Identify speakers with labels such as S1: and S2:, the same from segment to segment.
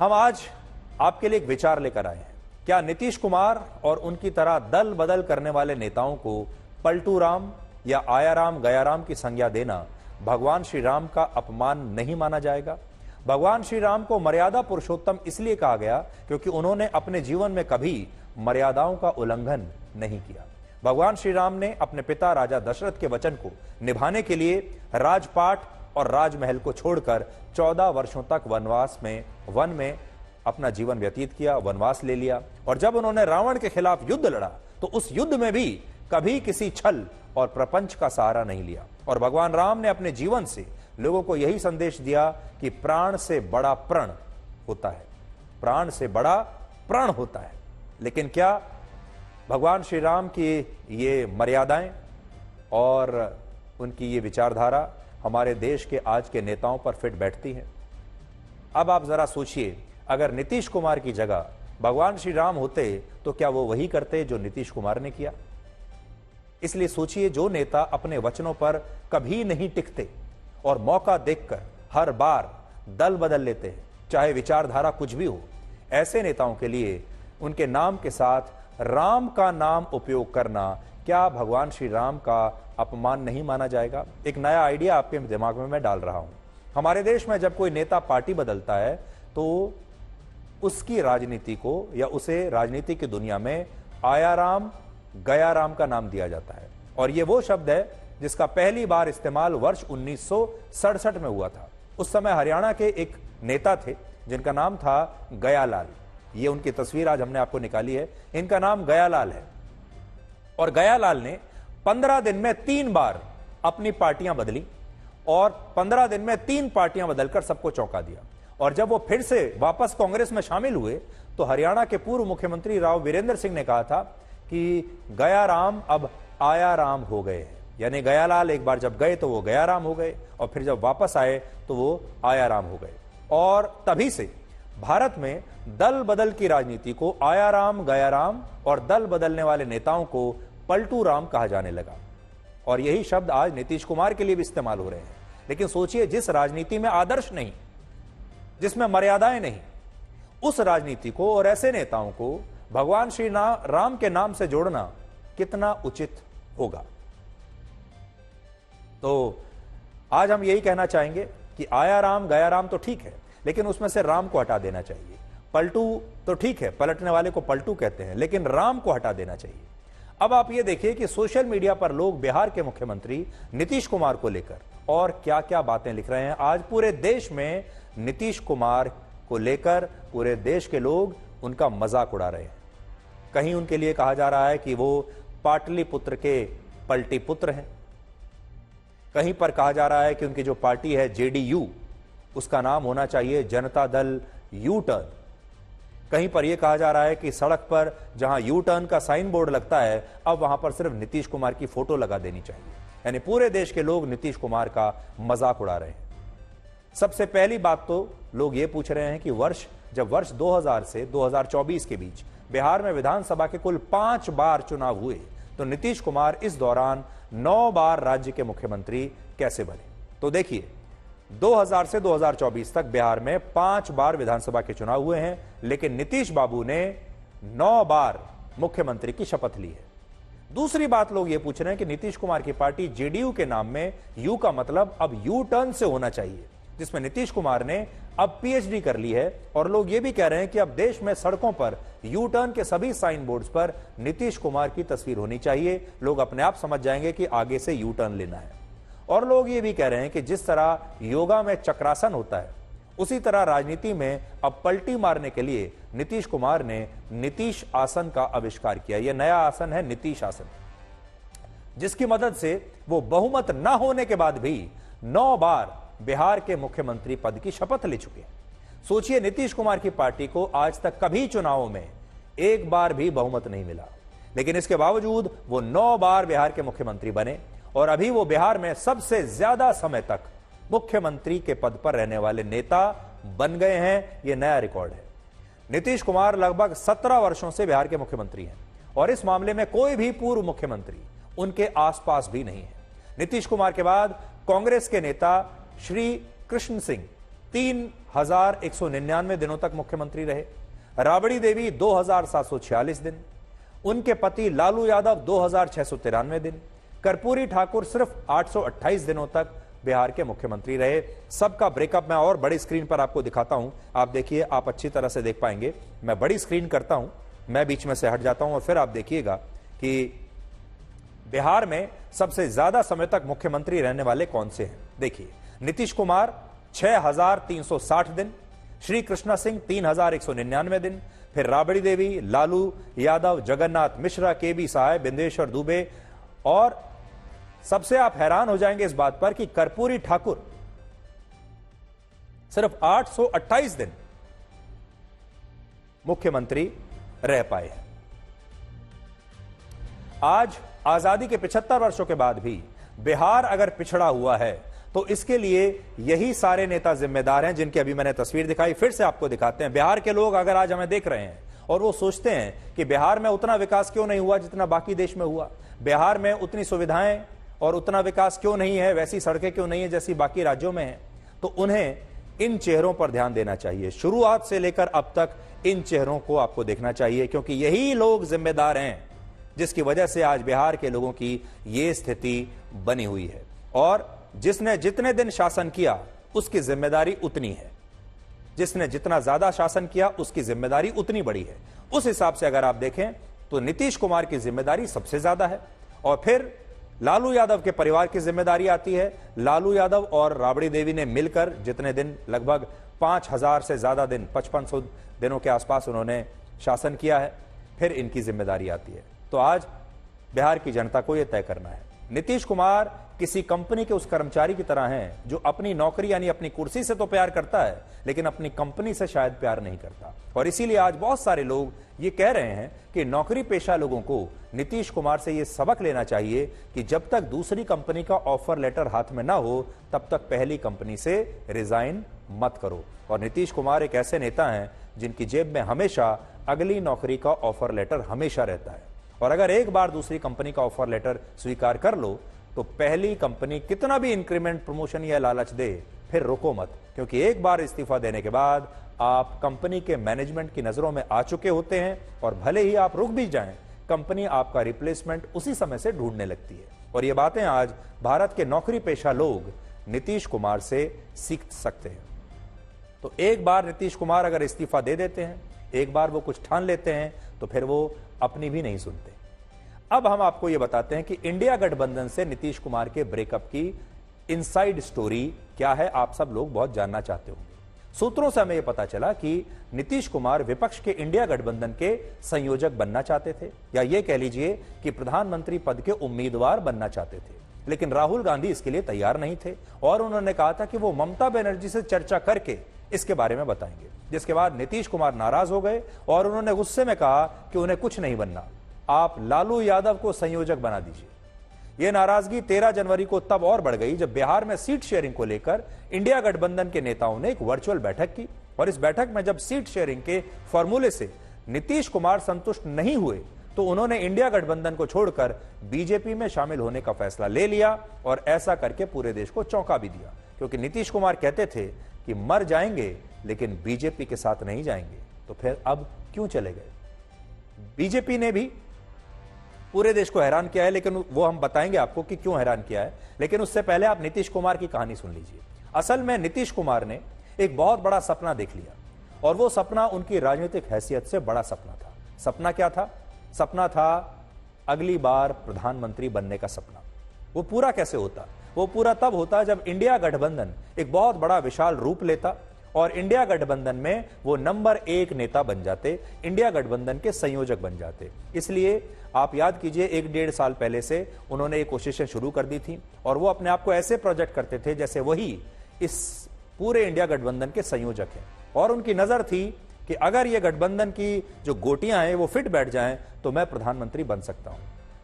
S1: हम आज आपके लिए एक विचार लेकर आए हैं। क्या नीतीश कुमार और उनकी तरह दल बदल करने वाले नेताओं को पलटू राम या आया राम गया राम की संज्ञा देना भगवान श्री राम का अपमान नहीं माना जाएगा? भगवान श्री राम को मर्यादा पुरुषोत्तम इसलिए कहा गया क्योंकि उन्होंने अपने जीवन में कभी मर्यादाओं का उल्लंघन नहीं किया। भगवान श्री राम ने अपने पिता राजा दशरथ के वचन को निभाने के लिए राजपाट और राजमहल को छोड़कर 14 वर्षों तक वन में अपना जीवन व्यतीत किया, वनवास ले लिया। और जब उन्होंने रावण के खिलाफ युद्ध लड़ा तो उस युद्ध में भी कभी किसी छल और प्रपंच का सहारा नहीं लिया। और भगवान राम ने अपने जीवन से लोगों को यही संदेश दिया कि प्राण से बड़ा प्रण होता है, प्राण से बड़ा प्रण होता है। लेकिन क्या भगवान श्री राम की ये मर्यादाएं और उनकी ये विचारधारा हमारे देश के आज के नेताओं पर फिट बैठती है? अब आप जरा सोचिए, अगर नीतीश कुमार की जगह भगवान श्री राम होते तो क्या वो वही करते जो नीतीश कुमार ने किया? इसलिए सोचिए, जो नेता अपने वचनों पर कभी नहीं टिकते और मौका देखकर हर बार दल बदल लेते हैं, चाहे विचारधारा कुछ भी हो, ऐसे नेताओं के लिए उनके नाम के साथ राम का नाम उपयोग करना क्या भगवान श्री राम का अपमान नहीं माना जाएगा? एक नया आइडिया आपके दिमाग में मैं डाल रहा हूं। हमारे देश में जब कोई नेता पार्टी बदलता है तो उसकी राजनीति को या उसे राजनीति की दुनिया में आया राम गया राम का नाम दिया जाता है। और यह वो शब्द है जिसका पहली बार इस्तेमाल वर्ष 1967 में हुआ था। उस समय हरियाणा के एक नेता थे जिनका नाम था गयालाल। ये उनकी तस्वीर आज हमने आपको निकाली है। इनका नाम गयालाल है और गयालाल ने 15 दिन में 3 बार अपनी पार्टियां बदली और 15 दिन में 3 पार्टियां बदलकर सबको चौंका दिया। और जब वो फिर से वापस कांग्रेस में शामिल हुए तो हरियाणा के पूर्व मुख्यमंत्री राव वीरेंद्र सिंह ने कहा था कि गया राम अब आया राम हो गए हैं। यानी गयालाल एक बार जब गए तो वो गया राम हो गए और फिर जब वापस आए तो वो आया राम हो गए। और तभी से भारत में दल बदल की राजनीति को आया राम गया राम और दल बदलने वाले नेताओं को पलटू राम कहा जाने लगा। और यही शब्द आज नीतीश कुमार के लिए भी इस्तेमाल हो रहे हैं। लेकिन सोचिए, जिस राजनीति में आदर्श नहीं, जिसमें मर्यादाएं नहीं, उस राजनीति को और ऐसे नेताओं को भगवान श्री राम के नाम से जोड़ना कितना उचित होगा? तो आज हम यही कहना चाहेंगे कि आया राम गया राम तो ठीक है, लेकिन उसमें से राम को हटा देना चाहिए। पलटू तो ठीक है, पलटने वाले को पलटू कहते हैं, लेकिन राम को हटा देना चाहिए। अब आप ये देखिए कि सोशल मीडिया पर लोग बिहार के मुख्यमंत्री नीतीश कुमार को लेकर और क्या क्या बातें लिख रहे हैं। आज पूरे देश में नीतीश कुमार को लेकर पूरे देश के लोग उनका मजाक उड़ा रहे हैं। कहीं उनके लिए कहा जा रहा है कि वो पाटलिपुत्र के पलटी पुत्र हैं, कहीं पर कहा जा रहा है कि उनकी जो पार्टी है जेडीयू, उसका नाम होना चाहिए जनता दल यू टर्न। कहीं पर यह कहा जा रहा है कि सड़क पर जहां यू टर्न का साइन बोर्ड लगता है अब वहां पर सिर्फ नीतीश कुमार की फोटो लगा देनी चाहिए। यानी पूरे देश के लोग नीतीश कुमार का मजाक उड़ा रहे हैं। सबसे पहली बात तो लोग ये पूछ रहे हैं कि जब वर्ष 2000 से 2024 के बीच बिहार में विधानसभा के कुल 5 बार चुनाव हुए तो नीतीश कुमार इस दौरान 9 बार राज्य के मुख्यमंत्री कैसे बने? तो देखिए, 2000 से 2024 तक बिहार में 5 बार विधानसभा के चुनाव हुए हैं, लेकिन नीतीश बाबू ने 9 बार मुख्यमंत्री की शपथ ली है। दूसरी बात लोग ये पूछ रहे हैं कि नीतीश कुमार की पार्टी जेडीयू के नाम में यू का मतलब अब यू टर्न से होना चाहिए, जिसमें नीतीश कुमार ने अब पीएचडी कर ली है। और लोग ये भी कह रहे हैं कि अब देश में सड़कों पर यू टर्न के सभी साइन बोर्ड्स पर नीतीश कुमार की तस्वीर होनी चाहिए। लोग अपने आप समझ जाएंगे कि आगे से यू टर्न लेना है। और लोग ये भी कह रहे हैं कि जिस तरह योगा में चक्रासन होता है, उसी तरह राजनीति में अब पलटी मारने के लिए नीतीश कुमार ने नीतीश आसन का आविष्कार किया। यह नया आसन है नीतीश आसन, जिसकी मदद से वो बहुमत न होने के बाद भी 9 बार बिहार के मुख्यमंत्री पद की शपथ ले चुके हैं। सोचिए, नीतीश कुमार की पार्टी को आज तक कभी चुनावों में एक बार भी बहुमत नहीं मिला, लेकिन इसके बावजूद वो 9 बार बिहार के मुख्यमंत्री बने और अभी वो बिहार में सबसे ज्यादा समय तक मुख्यमंत्री के पद पर रहने वाले नेता बन गए हैं। यह नया रिकॉर्ड है। नीतीश कुमार लगभग 17 वर्षों से बिहार के मुख्यमंत्री हैं और इस मामले में कोई भी पूर्व मुख्यमंत्री उनके आसपास भी नहीं है। नीतीश कुमार के बाद कांग्रेस के नेता श्री कृष्ण सिंह 3199 दिनों तक मुख्यमंत्री रहे। राबड़ी देवी 2746 दिन, उनके पति लालू यादव 2693 दिन, कर्पूरी ठाकुर सिर्फ 828 दिनों तक बिहार के मुख्यमंत्री रहे। सबका ब्रेकअप मैं और बड़ी स्क्रीन पर आपको दिखाता हूं, आप देखिए, आप अच्छी तरह से देख पाएंगे। मैं बड़ी स्क्रीन करता हूं, मैं बीच में से हट जाता हूं और फिर आप देखिएगा कि बिहार में सबसे ज्यादा समय तक मुख्यमंत्री रहने वाले कौन से हैं। देखिए, नीतीश कुमार 6360 दिन, श्री कृष्णा सिंह 3199 दिन, फिर राबड़ी देवी, लालू यादव, जगन्नाथ मिश्रा, केबी सहाय, बिंदेश्वर दुबे, और सबसे आप हैरान हो जाएंगे इस बात पर कि कर्पूरी ठाकुर सिर्फ 828 दिन मुख्यमंत्री रह पाए हैं। आज आजादी के 75 वर्षों के बाद भी बिहार अगर पिछड़ा हुआ है तो इसके लिए यही सारे नेता जिम्मेदार हैं, जिनकी अभी मैंने तस्वीर दिखाई, फिर से आपको दिखाते हैं। बिहार के लोग अगर आज हमें देख रहे हैं और वो सोचते हैं कि बिहार में उतना विकास क्यों नहीं हुआ जितना बाकी देश में हुआ, बिहार में उतनी सुविधाएं और उतना विकास क्यों नहीं है, वैसी सड़कें क्यों नहीं है जैसी बाकी राज्यों में है, तो उन्हें इन चेहरों पर ध्यान देना चाहिए। शुरुआत से लेकर अब तक इन चेहरों को आपको देखना चाहिए, क्योंकि यही लोग जिम्मेदार हैं जिसकी वजह से आज बिहार के लोगों की ये स्थिति बनी हुई है। और जिसने जितने दिन शासन किया उसकी जिम्मेदारी उतनी है, जिसने जितना ज्यादा शासन किया उसकी जिम्मेदारी उतनी बड़ी है। उस हिसाब से अगर आप देखें तो नीतीश कुमार की जिम्मेदारी सबसे ज्यादा है, और फिर लालू यादव के परिवार की जिम्मेदारी आती है। लालू यादव और राबड़ी देवी ने मिलकर जितने दिन, लगभग 5000 से ज्यादा दिन, 5500 दिनों के आसपास उन्होंने शासन किया है, फिर इनकी जिम्मेदारी आती है। तो आज बिहार की जनता को यह तय करना है। नीतीश कुमार किसी कंपनी के उस कर्मचारी की तरह हैं जो अपनी नौकरी यानी अपनी कुर्सी से तो प्यार करता है, लेकिन अपनी कंपनी से शायद प्यार नहीं करता। और इसीलिए आज बहुत सारे लोग ये कह रहे हैं कि नौकरी पेशा लोगों को नीतीश कुमार से ये सबक लेना चाहिए कि जब तक दूसरी कंपनी का ऑफर लेटर हाथ में ना हो तब तक पहली कंपनी से रिजाइन मत करो। और नीतीश कुमार एक ऐसे नेता हैं जिनकी जेब में हमेशा अगली नौकरी का ऑफर लेटर हमेशा रहता है, और अगर एक बार दूसरी कंपनी का ऑफर लेटर स्वीकार कर लो तो पहली कंपनी कितना भी इंक्रीमेंट, प्रमोशन या लालच दे, फिर रुको मत, क्योंकि एक बार इस्तीफा देने के बाद आप कंपनी के मैनेजमेंट की नजरों में आ चुके होते हैं, और भले ही आप रुक भी जाएं, कंपनी आपका रिप्लेसमेंट उसी समय से ढूंढने लगती है। और ये बातें आज भारत के नौकरी पेशा लोग नीतीश कुमार से सीख सकते हैं। तो एक बार नीतीश कुमार अगर इस्तीफा दे देते हैं, एक बार वो कुछ ठान लेते हैं, तो फिर वो अपनी भी नहीं सुनते। अब हम आपको यह बताते हैं कि इंडिया गठबंधन से नीतीश कुमार के ब्रेकअप की इनसाइड स्टोरी क्या है, आप सब लोग बहुत जानना चाहते होंगे। सूत्रों से हमें यह पता चला कि नीतीश कुमार विपक्ष के इंडिया गठबंधन के संयोजक बनना चाहते थे, या यह कह लीजिए कि प्रधानमंत्री पद के उम्मीदवार बनना चाहते थे, लेकिन राहुल गांधी इसके लिए तैयार नहीं थे, और उन्होंने कहा था कि वो ममता बनर्जी से चर्चा करके इसके बारे में बताएंगे। जिसके बाद नीतीश कुमार नाराज हो गए और उन्होंने गुस्से में कहा कि उन्हें कुछ नहीं बनना, आप लालू यादव को संयोजक बना दीजिए। यह नाराजगी 13 जनवरी को तब और बढ़ गई जब बिहार में सीट शेयरिंग को लेकर इंडिया गठबंधन के नेताओं ने एक वर्चुअल बैठक की, और इस बैठक में जब सीट शेयरिंग के फॉर्मूले से नीतीश कुमार संतुष्ट नहीं हुए तो उन्होंने इंडिया गठबंधन को छोड़कर बीजेपी में शामिल होने का फैसला ले लिया, और ऐसा करके पूरे देश को चौंका भी दिया, क्योंकि नीतीश कुमार कहते थे कि मर जाएंगे लेकिन बीजेपी के साथ नहीं जाएंगे। तो फिर अब क्यों चले गए? बीजेपी ने भी पूरे देश को हैरान किया है, लेकिन वो हम बताएंगे आपको कि क्यों हैरान किया है। लेकिन उससे पहले आप नीतीश कुमार की कहानी सुन लीजिए। असल में नीतीश कुमार ने एक बहुत बड़ा सपना देख लिया, और वो सपना उनकी राजनीतिक हैसियत से बड़ा सपना था। सपना क्या था? सपना था अगली बार प्रधानमंत्री बनने का सपना। वो पूरा कैसे होता? वो पूरा तब होता जब इंडिया गठबंधन एक बहुत बड़ा विशाल रूप लेता, और इंडिया गठबंधन में वो नंबर 1 नेता बन जाते, इंडिया गठबंधन के संयोजक बन जाते। इसलिए आप याद कीजिए, 1-1.5 साल पहले से उन्होंने ये कोशिशें शुरू कर दी थी, और वो अपने आप को ऐसे प्रोजेक्ट करते थे जैसे वही इस पूरे इंडिया गठबंधन के संयोजक हैं। और उनकी नजर थी कि अगर ये गठबंधन की जो गोटियां हैं वो फिट बैठ जाएं तो मैं प्रधानमंत्री बन सकता हूं।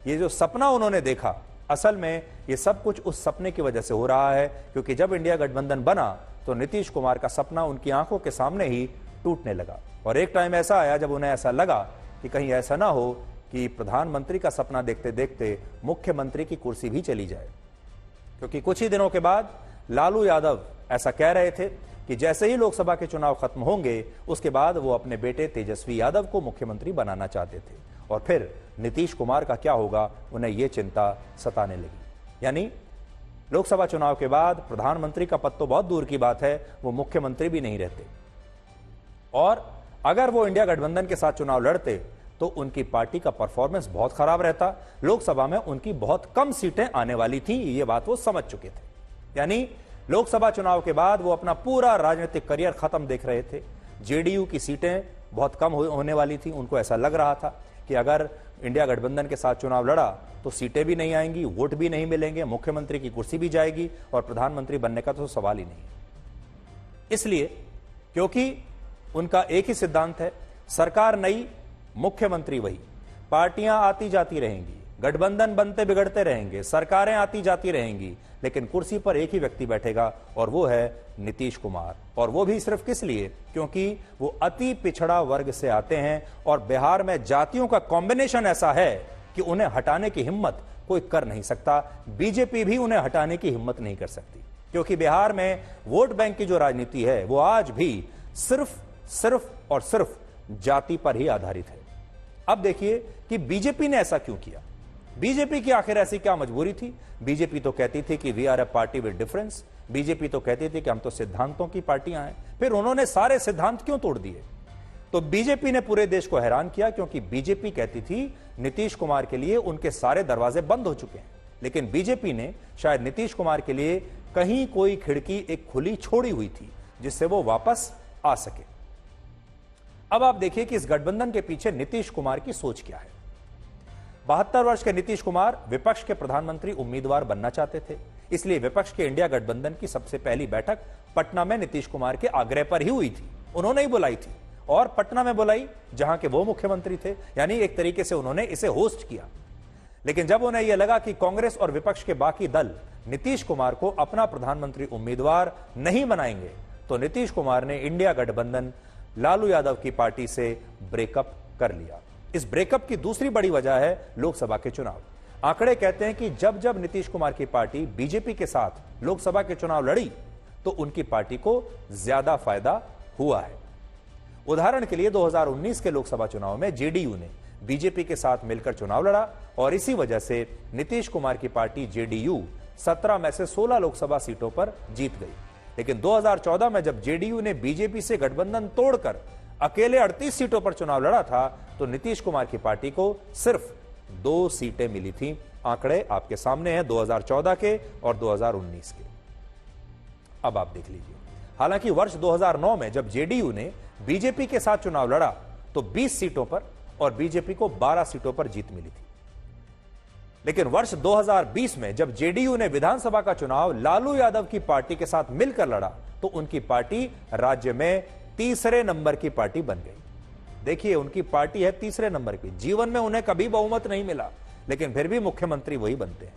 S1: ये जो सपना उन्होंने देखा, असल में ये सब कुछ उस सपने की वजह से हो रहा है, क्योंकि जब इंडिया गठबंधन बना तो नीतीश कुमार का सपना उनकी आंखों के सामने ही टूटने लगा। और एक टाइम ऐसा आया जब उन्हें ऐसा लगा कि कहीं ऐसा ना हो कि प्रधानमंत्री का सपना देखते देखते मुख्यमंत्री की कुर्सी भी चली जाए, क्योंकि कुछ ही दिनों के बाद लालू यादव ऐसा कह रहे थे कि जैसे ही लोकसभा के चुनाव खत्म होंगे उसके बाद वो अपने बेटे तेजस्वी यादव को मुख्यमंत्री बनाना चाहते थे, और फिर नीतीश कुमार का क्या होगा उन्हें यह चिंता सताने लगी। यानी लोकसभा चुनाव के बाद प्रधानमंत्री का पद तो बहुत दूर की बात है, वो मुख्यमंत्री भी नहीं रहते, और अगर वो इंडिया गठबंधन के साथ चुनाव लड़ते तो उनकी पार्टी का परफॉर्मेंस बहुत खराब रहता। लोकसभा में उनकी बहुत कम सीटें आने वाली थी, ये बात वो समझ चुके थे। यानी लोकसभा चुनाव के बाद वो अपना पूरा राजनीतिक करियर खत्म देख रहे थे। जेडीयू की सीटें बहुत कम होने वाली थी, उनको ऐसा लग रहा था कि अगर इंडिया गठबंधन के साथ चुनाव लड़ा तो सीटें भी नहीं आएंगी, वोट भी नहीं मिलेंगे, मुख्यमंत्री की कुर्सी भी जाएगी और प्रधानमंत्री बनने का तो सवाल ही नहीं है। इसलिए क्योंकि उनका एक ही सिद्धांत है, सरकार नई, मुख्यमंत्री वही, पार्टियां आती जाती रहेंगी, गठबंधन बनते बिगड़ते रहेंगे, सरकारें आती जाती रहेंगी, लेकिन कुर्सी पर एक ही व्यक्ति बैठेगा और वो है नीतीश कुमार। और वो भी सिर्फ किस लिए, क्योंकि वो अति पिछड़ा वर्ग से आते हैं और बिहार में जातियों का कॉम्बिनेशन ऐसा है कि उन्हें हटाने की हिम्मत कोई कर नहीं सकता। बीजेपी भी उन्हें हटाने की हिम्मत नहीं कर सकती, क्योंकि बिहार में वोट बैंक की जो राजनीति है वो आज भी सिर्फ और सिर्फ जाति पर ही आधारित है। अब देखिए कि बीजेपी ने ऐसा क्यों किया। बीजेपी की आखिर ऐसी क्या मजबूरी थी। बीजेपी तो कहती थी कि we are a party with difference, BJP तो कहती थी कि हम तो सिद्धांतों की पार्टियां हैं। फिर उन्होंने सारे सिद्धांत क्यों तोड़ दिए। तो बीजेपी ने पूरे देश को हैरान किया, क्योंकि बीजेपी कहती थी नीतीश कुमार के लिए उनके सारे दरवाजे बंद हो चुके हैं, लेकिन बीजेपी ने शायद नीतीश कुमार के लिए कहीं कोई खिड़की एक खुली छोड़ी हुई थी जिससे वो वापस आ सके। अब आप देखिए कि इस गठबंधन के पीछे नीतीश कुमार की सोच क्या है। 72 वर्ष के नीतीश कुमार विपक्ष के प्रधानमंत्री उम्मीदवार बनना चाहते थे, इसलिए विपक्ष के इंडिया गठबंधन की सबसे पहली बैठक पटना में नीतीश कुमार के आग्रह पर ही हुई थी। उन्होंने ही बुलाई थी और पटना में बुलाई जहां के वो मुख्यमंत्री थे, यानी एक तरीके से उन्होंने इसे होस्ट किया। लेकिन जब उन्हें यह लगा कि कांग्रेस और विपक्ष के बाकी दल नीतीश कुमार को अपना प्रधानमंत्री उम्मीदवार नहीं बनाएंगे, तो नीतीश कुमार ने इंडिया गठबंधन लालू यादव की पार्टी से ब्रेकअप कर लिया। इस ब्रेकअप की दूसरी बड़ी वजह है लोकसभा के चुनाव। आंकड़े कहते हैं कि जब जब नीतीश कुमार की पार्टी बीजेपी के साथ लोकसभा के चुनाव लड़ी तो उनकी पार्टी को ज्यादा फायदा हुआ है। उदाहरण के लिए 2019 के लोकसभा चुनाव में जेडीयू ने बीजेपी के साथ मिलकर चुनाव लड़ा और इसी वजह से नीतीश कुमार की पार्टी जेडीयू 17 में से 16 लोकसभा सीटों पर जीत गई। लेकिन 2014 में जब जेडीयू ने बीजेपी से गठबंधन तोड़कर अकेले 38 सीटों पर चुनाव लड़ा था तो नीतीश कुमार की पार्टी को सिर्फ 2 सीटें मिली थी। आंकड़े आपके सामने हैं 2014 के और 2019 के। अब आप देख लीजिए, हालांकि वर्ष 2009 में जब जेडीयू ने बीजेपी के साथ चुनाव लड़ा तो 20 सीटों पर और बीजेपी को 12 सीटों पर जीत मिली थी। लेकिन वर्ष 2020 में जब जेडीयू ने विधानसभा का चुनाव लालू यादव की पार्टी के साथ मिलकर लड़ा तो उनकी पार्टी राज्य में तीसरे नंबर की पार्टी बन गई। देखिए, उनकी पार्टी है तीसरे नंबर की, जीवन में उन्हें कभी बहुमत नहीं मिला, लेकिन फिर भी मुख्यमंत्री वही बनते हैं।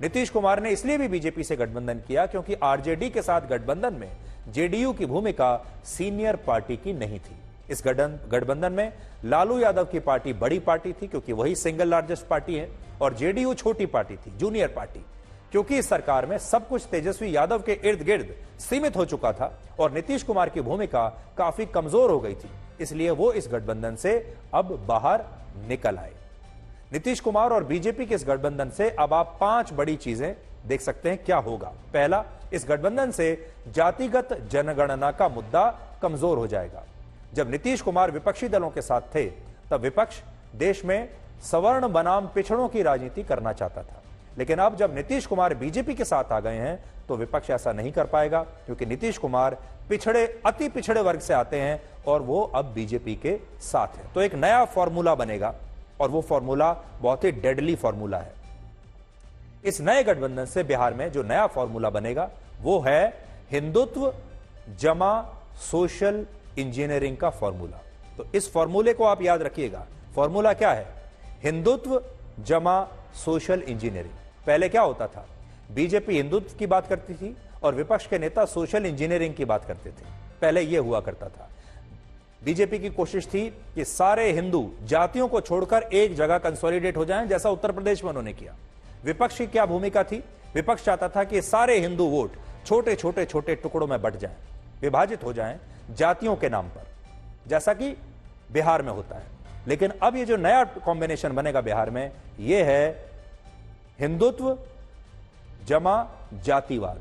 S1: नीतीश कुमार ने इसलिए भी बीजेपी से गठबंधन किया क्योंकि आरजेडी के साथ गठबंधन में जेडीयू की भूमिका सीनियर पार्टी की नहीं थी। इस गठबंधन में लालू यादव की पार्टी बड़ी पार्टी थी क्योंकि वही सिंगल लार्जेस्ट पार्टी है, और जेडीयू छोटी पार्टी थी, जूनियर पार्टी। क्योंकि इस सरकार में सब कुछ तेजस्वी यादव के इर्द गिर्द सीमित हो चुका था और नीतीश कुमार की भूमिका काफी कमजोर हो गई थी, इसलिए वो इस गठबंधन से अब बाहर निकल आए। नीतीश कुमार और बीजेपी के इस गठबंधन से अब आप 5 बड़ी चीजें देख सकते हैं क्या होगा। पहला, इस गठबंधन से जातिगत जनगणना का मुद्दा कमजोर हो जाएगा। जब नीतीश कुमार विपक्षी दलों के साथ थे तब विपक्ष देश में सवर्ण बनाम पिछड़ों की राजनीति करना चाहता था, लेकिन अब जब नीतीश कुमार बीजेपी के साथ आ गए हैं तो विपक्ष ऐसा नहीं कर पाएगा, क्योंकि नीतीश कुमार अति पिछड़े वर्ग से आते हैं और वो अब बीजेपी के साथ है। तो एक नया फॉर्मूला बनेगा और वो फॉर्मूला बहुत ही डेडली फॉर्मूला है। इस नए गठबंधन से बिहार में जो नया फॉर्मूला बनेगा वो है हिंदुत्व जमा सोशल इंजीनियरिंग का फॉर्मूला। तो इस फॉर्मूले को आप याद रखिएगा। फॉर्मूला क्या है? हिंदुत्व जमा सोशल इंजीनियरिंग। पहले क्या होता था? बीजेपी हिंदुत्व की बात करती थी और विपक्ष के नेता सोशल इंजीनियरिंग की बात करते थे। पहले यह हुआ करता था। बीजेपी की कोशिश थी कि सारे हिंदू जातियों को छोड़कर एक जगह कंसोलिडेट हो जाएं, जैसा उत्तर प्रदेश में उन्होंने किया। विपक्ष की क्या भूमिका थी? विपक्ष चाहता था कि सारे हिंदू वोट छोटे छोटे टुकड़ों में बंट जाएं। विभाजित हो जाएं जातियों के नाम पर, जैसा कि बिहार में होता है। लेकिन अब ये जो नया कॉम्बिनेशन बनेगा बिहार में, ये है हिंदुत्व जमा जातिवाद।